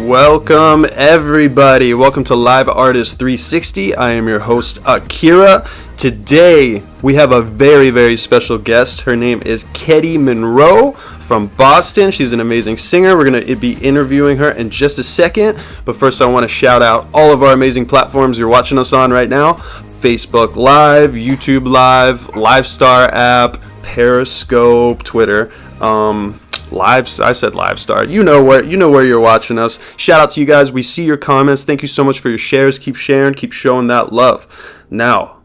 Welcome everybody. Welcome to Live Artist 360. I am your host Akkira. Today we have a very, very special guest. Her name is Kettie Munroe from Boston. She's an amazing singer. We're going to be interviewing her in just a second. But first I want to shout out all of our amazing platforms you're watching us on right now. Facebook Live, YouTube Live, Livestar app, Periscope, Twitter. I said Livestar. You know where you're watching us. Shout out to you guys. We see your comments. Thank you so much for your shares. Keep sharing. Keep showing that love. Now,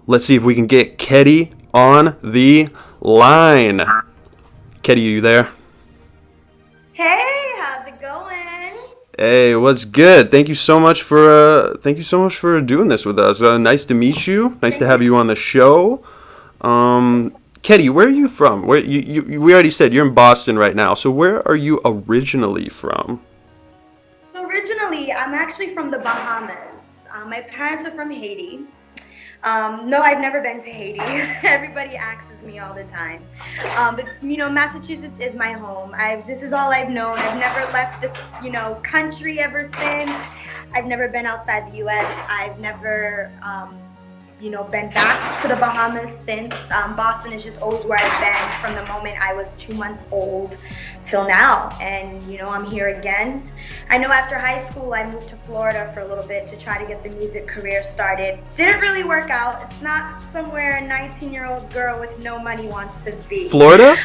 let's see if we can get Kettie on the line. Kettie, you there? Hey, how's it going? Hey, what's good? Thank you so much for doing this with us. Nice to meet you. Nice to have you on the show. Kettie, where are you from? We already said you're in Boston right now. So where are you originally from? So originally, I'm actually from the Bahamas. My parents are from Haiti. No, I've never been to Haiti. Everybody asks me all the time. But Massachusetts is my home. This is all I've known. I've never left this, country ever since. I've never been outside the U.S. I've never been back to the Bahamas since. Boston is just always where I've been from the moment I was 2 months old till now. And, I'm here again. I know after high school, I moved to Florida for a little bit to try to get the music career started. Didn't really work out. It's not somewhere a 19-year-old girl with no money wants to be. Florida?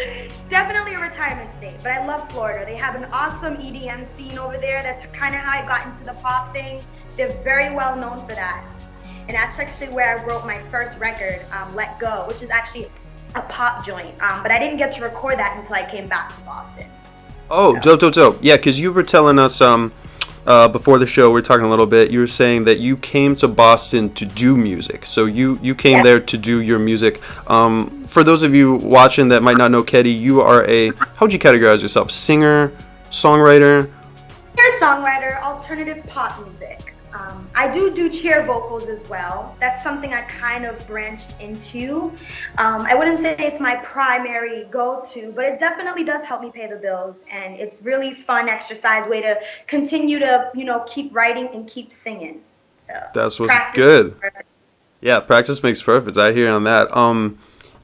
It's definitely a retirement state, but I love Florida. They have an awesome EDM scene over there. That's kind of how I got into the pop thing. They're very well known for that. And that's actually where I wrote my first record, Let Go, which is actually a pop joint. But I didn't get to record that until I came back to Boston. Oh, so. Dope. Yeah, because you were telling us before the show, we were talking a little bit, you were saying that you came to Boston to do music. So you came there to do your music. For those of you watching that might not know Kettie, you are how would you categorize yourself? Singer, songwriter? Singer-songwriter, alternative pop music. I do cheer vocals as well. That's something I kind of branched into. I wouldn't say it's my primary go-to, but it definitely does help me pay the bills. And it's really fun exercise way to continue to, keep writing and keep singing. So that's what's good. Yeah, practice makes perfect. I hear on that.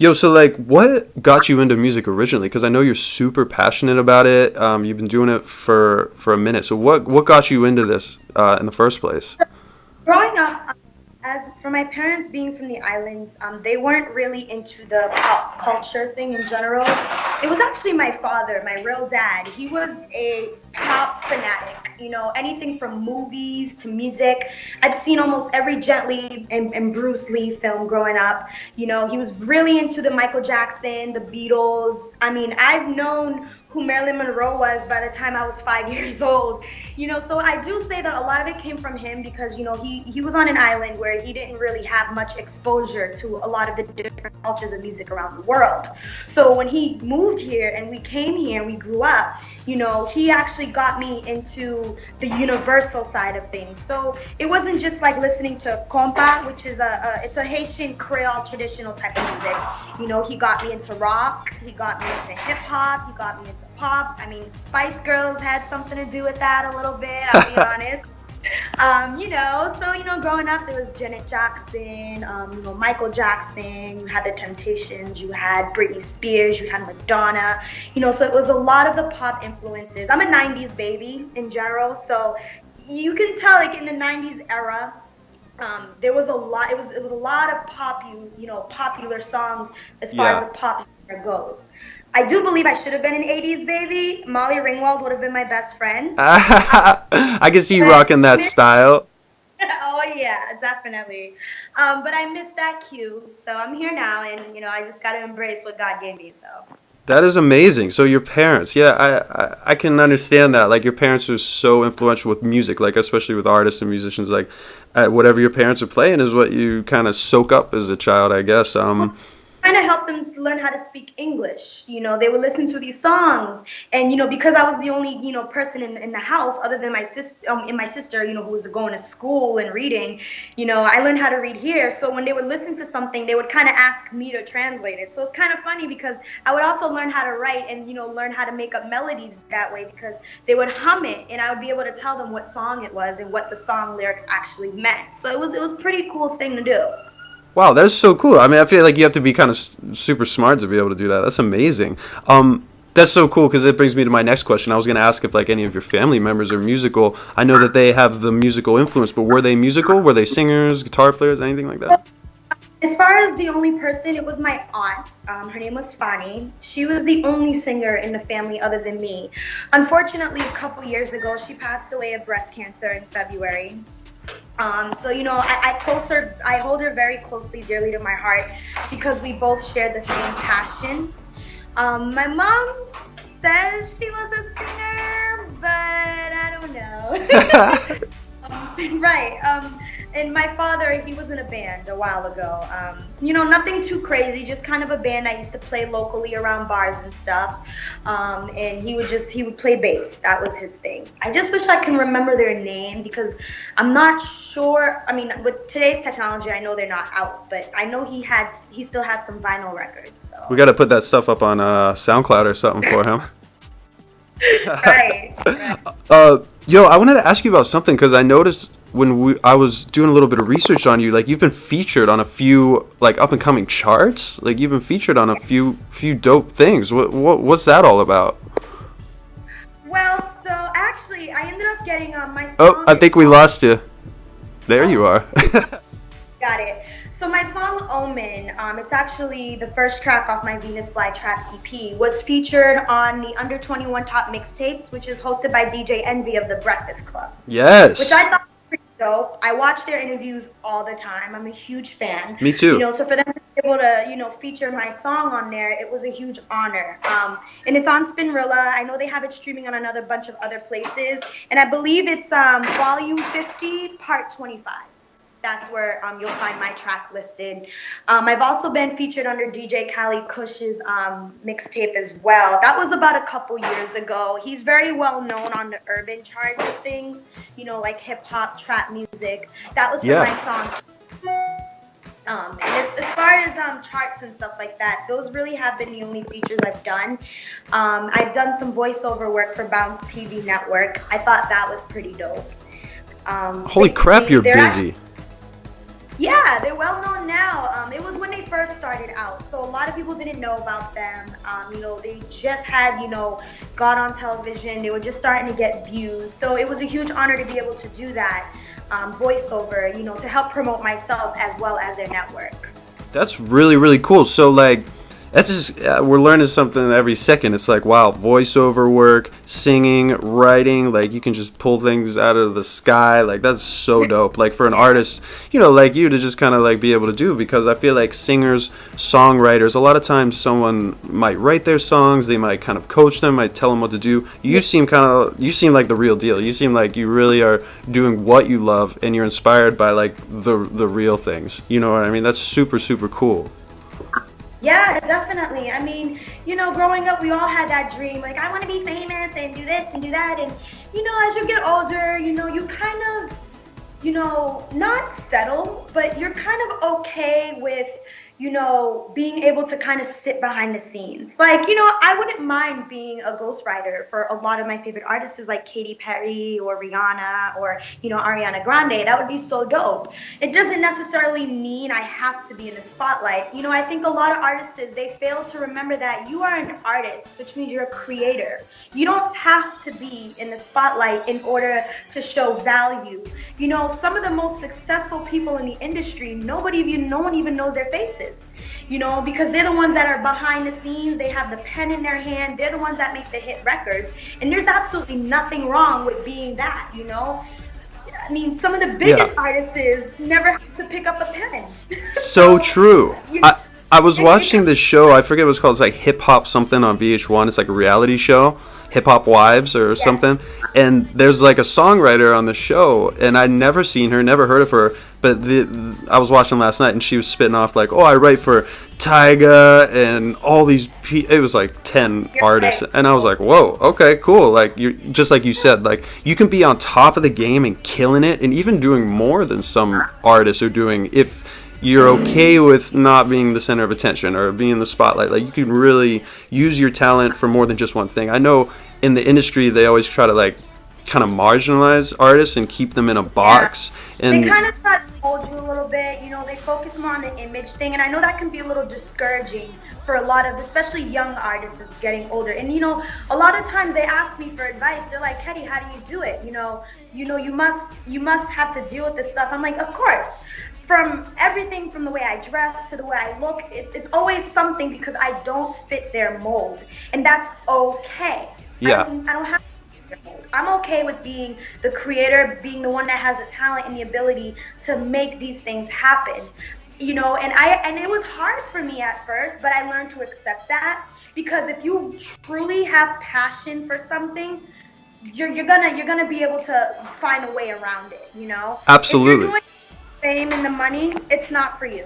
So what got you into music originally? Because I know you're super passionate about it. You've been doing it for a minute. So what got you into this in the first place? Growing up, as for my parents being from the islands, they weren't really into the pop culture thing in general. It was actually my father, my real dad. He was a pop fanatic. Anything from movies to music. I've seen almost every Jet Li and Bruce Lee film growing up. He was really into the Michael Jackson, the Beatles. I mean, I've known who Marilyn Munroe was by the time I was 5 years old. So I do say that a lot of it came from him because, he was on an island where he didn't really have much exposure to a lot of the different cultures of music around the world. So when he moved here and we came here and we grew up, he actually got me into the universal side of things. So it wasn't just like listening to compa, which is it's a Haitian Creole traditional type of music. He got me into rock, he got me into hip hop, he got me into pop. I mean, Spice Girls had something to do with that a little bit, I'll be honest. So growing up, there was Janet Jackson, Michael Jackson, you had the Temptations, you had Britney Spears, you had Madonna, so it was a lot of the pop influences. I'm a 90s baby in general, so you can tell in the 90s era, there was a lot, it was a lot of popular songs as far as the pop genre goes. I do believe I should have been an 80s baby. Molly Ringwald would have been my best friend. I can see you rocking that style. Oh, yeah, definitely. But I missed that cue. So I'm here now, and, I just got to embrace what God gave me. So that is amazing. So your parents, I can understand that. Like, your parents are so influential with music, like, especially with artists and musicians. Like, whatever your parents are playing is what you kind of soak up as a child, I guess. My kind of helped them learn how to speak English. They would listen to these songs, and because I was the only person in the house other than my sister, who was going to school and reading. I learned how to read here. So when they would listen to something, they would kind of ask me to translate it. So it's kind of funny because I would also learn how to write and learn how to make up melodies that way, because they would hum it and I would be able to tell them what song it was and what the song lyrics actually meant. So it was a pretty cool thing to do. Wow, that's so cool. I mean, I feel like you have to be kind of super smart to be able to do that. That's amazing. That's so cool because it brings me to my next question. I was going to ask if like any of your family members are musical. I know that they have the musical influence, but were they musical? Were they singers, guitar players, anything like that? As far as the only person, it was my aunt. Her name was Fanny. She was the only singer in the family other than me. Unfortunately, a couple years ago, she passed away of breast cancer in February. So I hold her very closely, dearly to my heart, because we both shared the same passion. My mom says she was a singer, but I don't know. Right. And my father, he was in a band a while ago. Nothing too crazy, just kind of a band I used to play locally around bars and stuff. And he would play bass. That was his thing. I just wish I can remember their name because I'm not sure. I mean, with today's technology, I know they're not out, but I know he still has some vinyl records. So we got to put that stuff up on SoundCloud or something for him. Right. Yo, I wanted to ask you about something because I noticed when I was doing a little bit of research on you, like you've been featured on a few like up and coming charts. Like you've been featured on a few dope things. What's that all about? Well, so actually, I ended up getting my song. Oh, I think we lost you. There you are. Got it. So my song Omen, it's actually the first track off my Venus Flytrap EP, was featured on the Under 21 Top Mixtapes, which is hosted by DJ Envy of The Breakfast Club. Yes. Which I thought was pretty dope. I watch their interviews all the time. I'm a huge fan. Me too. So for them to be able to, feature my song on there, it was a huge honor. And it's on Spinrilla. I know they have it streaming on another bunch of other places. And I believe it's Volume 50, Part 25. That's where you'll find my track listed. I've also been featured under DJ Khaled Kush's mixtape as well. That was about a couple years ago. He's very well known on the urban charts of things, like hip hop, trap music. That was for my song. And as far as charts and stuff like that, those really have been the only features I've done. I've done some voiceover work for Bounce TV Network. I thought that was pretty dope. Holy crap, you're busy. Yeah, they're well known now. It was when they first started out, so a lot of people didn't know about them. They just had, got on television. They were just starting to get views, so it was a huge honor to be able to do that voiceover, to help promote myself as well as their network. That's really, really cool. So, like, that's just we're learning something every second. It's like, wow, voiceover work, singing, writing, like you can just pull things out of the sky. Like that's so dope. Like for an artist, like you to just kind of like be able to do, because I feel like singers, songwriters, a lot of times someone might write their songs, they might kind of coach them, might tell them what to do. You seem like the real deal. You seem like you really are doing what you love and you're inspired by like the real things. You know what I mean? That's super, super cool. Yeah, definitely. I mean, growing up, we all had that dream. Like, I want to be famous and do this and do that. And, as you get older, you kind of, not settle, but you're kind of okay with, being able to kind of sit behind the scenes. Like, I wouldn't mind being a ghostwriter for a lot of my favorite artists like Katy Perry or Rihanna or, Ariana Grande. That would be so dope. It doesn't necessarily mean I have to be in the spotlight. I think a lot of artists, they fail to remember that you are an artist, which means you're a creator. You don't have to be in the spotlight in order to show value. Some of the most successful people in the industry, no one even knows their faces. Because they're the ones that are behind the scenes. They have the pen in their hand. They're the ones that make the hit records. And there's absolutely nothing wrong with being that, I mean, some of the biggest artists never have to pick up a pen. So true. I was watching this show. I forget what it's called. It's like Hip Hop something on VH1. It's like a reality show. Hip Hop Wives or something. And there's like a songwriter on the show, and I'd never seen her, never heard of her. But I was watching last night, and she was spitting off like, "Oh, I write for Tyga and all these." It was like 10 artists, and I was like, "Whoa, okay, cool." Like you, just like you said, like you can be on top of the game and killing it, and even doing more than some artists are doing if you're okay with not being the center of attention or being in the spotlight. Like you can really use your talent for more than just one thing. I know in the industry they always try to like kind of marginalize artists and keep them in a box. Yeah. And they kind of try to hold you a little bit, you know, they focus more on the image thing, and I know that can be a little discouraging for a lot of, especially young artists as getting older. And you know, a lot of times they ask me for advice. They're like, Kettie, how do you do it? You know, you must have to deal with this stuff. I'm like, of course. From everything from the way I dress to the way I look, it's always something because I don't fit their mold, and that's okay. Yeah. I don't have to fit their mold. I'm okay with being the creator, being the one that has the talent and the ability to make these things happen. You know, and it was hard for me at first, but I learned to accept that, because if you truly have passion for something, you're gonna be able to find a way around it, you know? Absolutely. If you're doing fame and the money, it's not for you.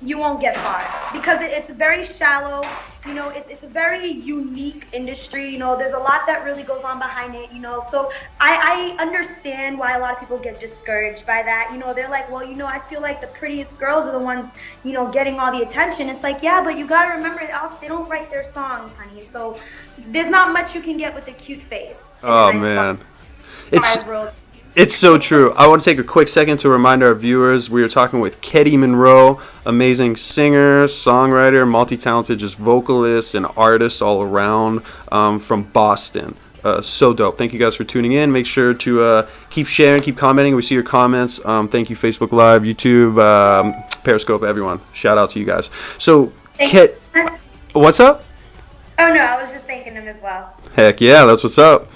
You won't get far because it's very shallow. You know, it's a very unique industry. You know, there's a lot that really goes on behind it. You know, so I understand why a lot of people get discouraged by that. You know, they're like, well, you know, I feel like the prettiest girls are the ones, you know, getting all the attention. It's like, yeah, but you gotta remember, else they don't write their songs, honey. So there's not much you can get with a cute face. Oh man, it's so true. I want to take a quick second to remind our viewers we are talking with Kettie Munroe, amazing singer, songwriter, multi-talented, just vocalist and artist all around, from Boston. So dope. Thank you guys for tuning in. Make sure to keep sharing, keep commenting. We see your comments. Thank you, Facebook Live, YouTube, Periscope, everyone. Shout out to you guys. So, what's up? Oh no, I was just thanking them as well. Heck yeah, that's what's up.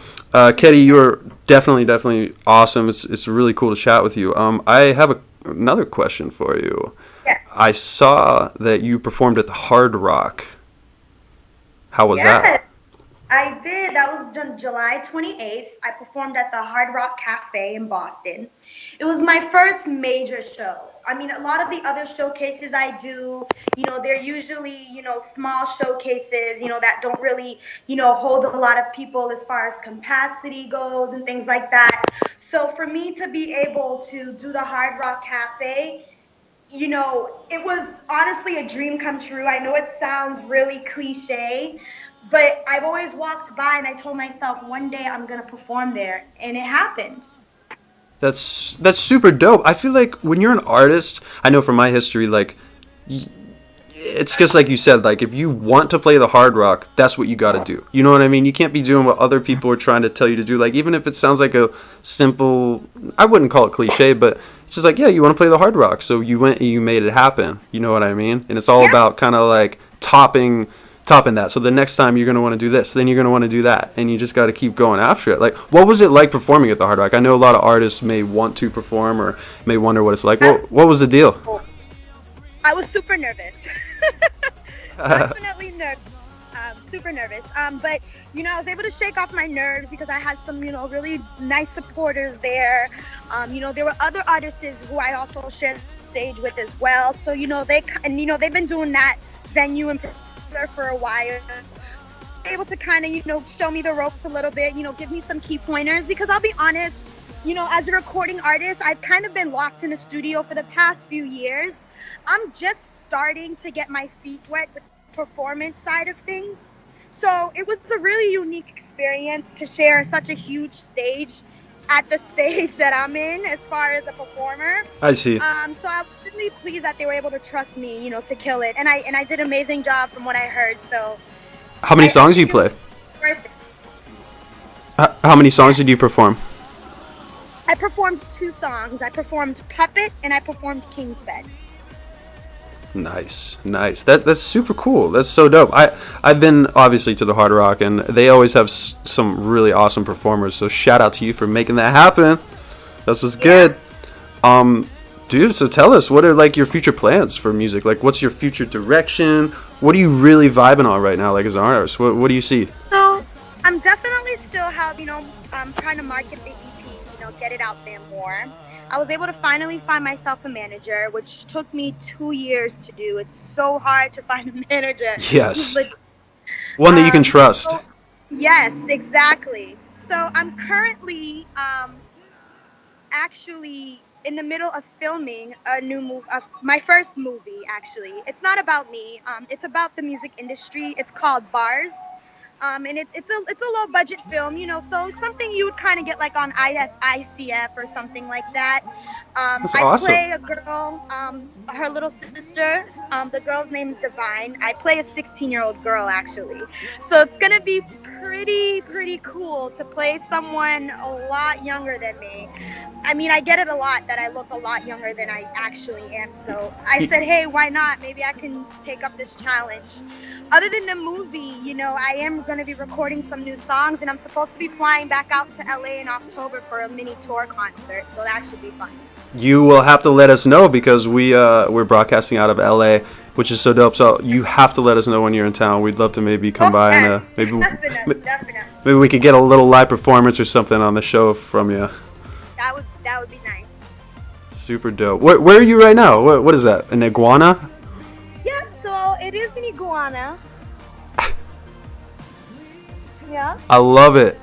Kettie, you're definitely awesome. It's really cool to chat with you. I have another question for you. Yeah. I saw that you performed at the Hard Rock. How was that? I did. That was on July 28th. I performed at the Hard Rock Cafe in Boston. It was my first major show. I mean, a lot of the other showcases I do, you know, they're usually, you know, small showcases, you know, that don't really, you know, hold a lot of people as far as capacity goes and things like that. So for me to be able to do the Hard Rock Cafe, you know, it was honestly a dream come true. I know it sounds really cliche, but I've always walked by and I told myself one day I'm going to perform there, and it happened. That's super dope. I feel like when you're an artist, I know from my history, like, it's just like you said, like, if you want to play the Hard Rock, that's what you got to do. You know what I mean? You can't be doing what other people are trying to tell you to do. Like, even if it sounds like a simple, I wouldn't call it cliche, but it's just like, yeah, you want to play the Hard Rock, so you went and you made it happen. You know what I mean? And it's all about kind of like topping that. So the next time you're going to want to do this, then you're going to want to do that, and you just got to keep going after it. Like, what was it like performing at the Hard Rock? I know a lot of artists may want to perform or may wonder what it's like. What was the deal? I was super nervous. Definitely nervous. Super nervous. But, you know, I was able to shake off my nerves because I had some, you know, really nice supporters there. You know, there were other artists who I also shared the stage with as well. So, you know, they've been doing that venue and for a while, so able to kind of, you know, show me the ropes a little bit, you know, give me some key pointers, because I'll be honest, you know, as a recording artist, I've kind of been locked in a studio for the past few years. I'm just starting to get my feet wet with the performance side of things, so it was a really unique experience to share such a huge stage at the stage that I'm in as far as a performer. I see. So I was really pleased that they were able to trust me, you know, to kill it, and I did an amazing job from what I heard. So, how many songs do you play? How many songs did you perform? I performed 2 songs. I performed Puppet and I performed King's Bed. Nice. That's super cool. That's so dope. I've been obviously to the Hard Rock, and they always have some really awesome performers. So shout out to you for making that happen. That's what's good. Dude, so tell us, what are like your future plans for music? Like, what's your future direction? What are you really vibing on right now, like as an artist? What do you see? So I'm definitely still trying to market the EP, get it out there more. I was able to finally find myself a manager, which took me 2 years to do. It's so hard to find a manager. Yes. Like, One that you can trust. yes, exactly. So I'm currently actually in the middle of filming a new movie, my first movie. Actually, it's not about me. It's about the music industry. It's called Bars. And it's a low budget film, so something you would kind of get like on ICF or something like that. That's I awesome. play a girl, her little sister. The girl's name is Divine. I play a 16-year-old girl actually, so it's gonna be pretty cool to play someone a lot younger than me. I mean, I get it a lot that I look a lot younger than I actually am, so I said, hey, why not? Maybe I can take up this challenge. Other than the movie, I am going to be recording some new songs, and I'm supposed to be flying back out to LA in October for a mini tour concert, so that should be fun. You will have to let us know because we're broadcasting out of LA, which is so dope. So you have to let us know when you're in town. We'd love to maybe come by yes, and definitely. maybe we could get a little live performance or something on the show from you. That would be nice. Super dope. Where are you right now? What is that? An iguana? Yeah, so it is an iguana. Yeah. I love it.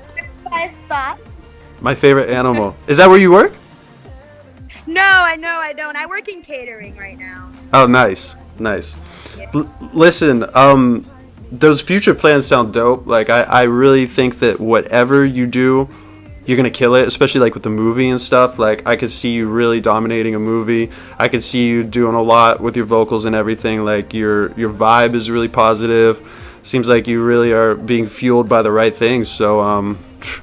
I stop. My favorite animal. Is that where you work? No, I don't. I work in catering right now. Oh, nice. Yeah. Listen, those future plans sound dope. Like, I really think that whatever you do, you're gonna kill it, especially like with the movie and stuff. Like, I could see you really dominating a movie. I could see you doing a lot with your vocals and everything. Like, your vibe is really positive. Seems like you really are being fueled by the right things. So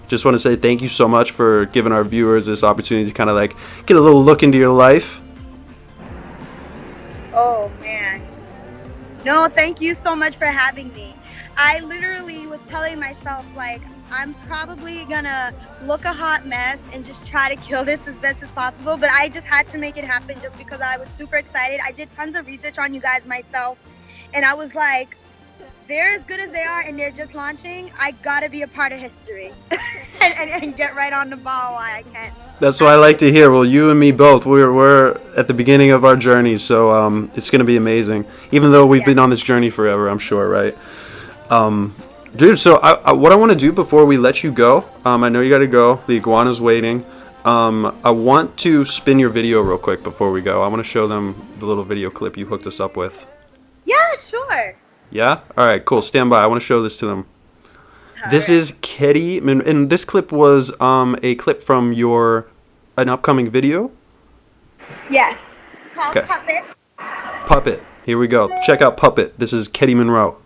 just want to say thank you so much for giving our viewers this opportunity to kind of like get a little look into your life. Oh man, no, thank you so much for having me. I literally was telling myself, like, I'm probably gonna look a hot mess and just try to kill this as best as possible, but I just had to make it happen just because I was super excited. I did tons of research on you guys myself, and I was like, they're as good as they are and they're just launching. I gotta be a part of history and get right on the ball while I can. That's what I like to hear. Well, you and me both. We're at the beginning of our journey, so it's gonna be amazing. Even though we've been on this journey forever, I'm sure, right? Dude, so what I want to do before we let you go, I know you got to go. The iguana's waiting. I want to spin your video real quick before we go. I want to show them the little video clip you hooked us up with. Yeah, sure. Yeah? All right, cool. Stand by. I want to show this to them. This is Kettie, and this clip was a clip from an upcoming video. Yes. It's called Puppet. Puppet. Here we go. Check out Puppet. This is Kettie Munroe.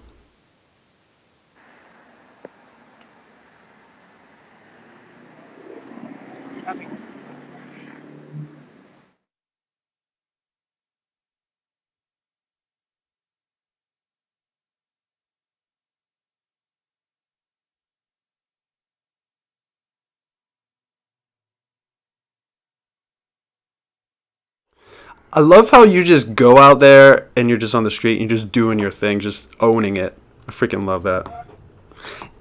I love how you just go out there and you're just on the street and you're just doing your thing, just owning it. I freaking love that.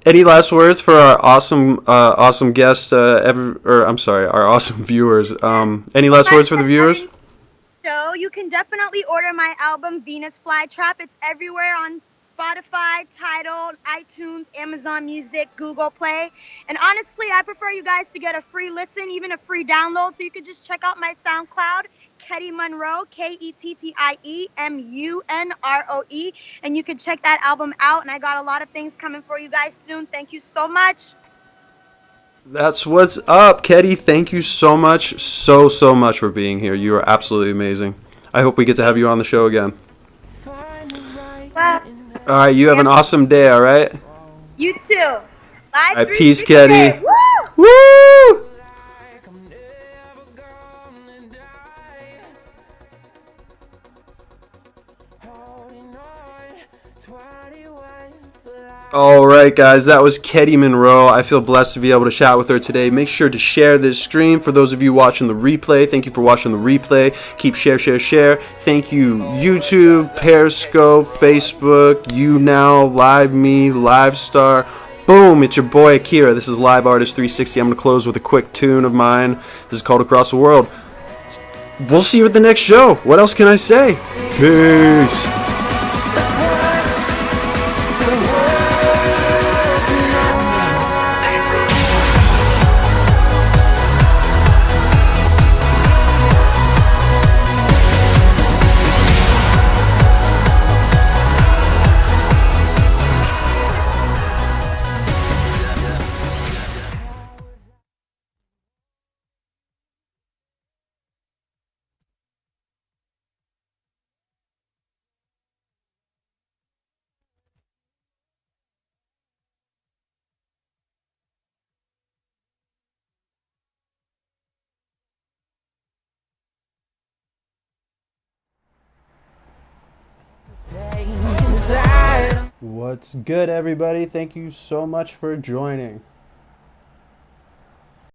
Any last words for our awesome guests? Our awesome viewers. Any last words for the viewers? So you can definitely order my album Venus Flytrap. It's everywhere on Spotify, Tidal, iTunes, Amazon Music, Google Play. And honestly, I prefer you guys to get a free listen, even a free download. So you can just check out my SoundCloud, Kettie Munroe, KettiMunroe, and you can check that album out. And I got a lot of things coming for you guys soon. Thank you so much. That's what's up, Kettie. Thank you so much, so much for being here. You are absolutely amazing. I hope we get to have you on the show again. Well, all right, you have an awesome day, all right? You too. Live all right, 360. peace, Kettie. Woo! Woo! All right, guys, that was Kettie Munroe. I feel blessed to be able to chat with her today. Make sure to share this stream. For those of you watching the replay, thank you for watching the replay. Keep share. Thank you, YouTube, Periscope, Facebook, YouNow, LiveMe, LiveStar, Boom, it's your boy Akkira. This is Live Artist 360. I'm going to close with a quick tune of mine. This is called Across the World. We'll see you at the next show. What else can I say? Peace. What's good, everybody? Thank you so much for joining.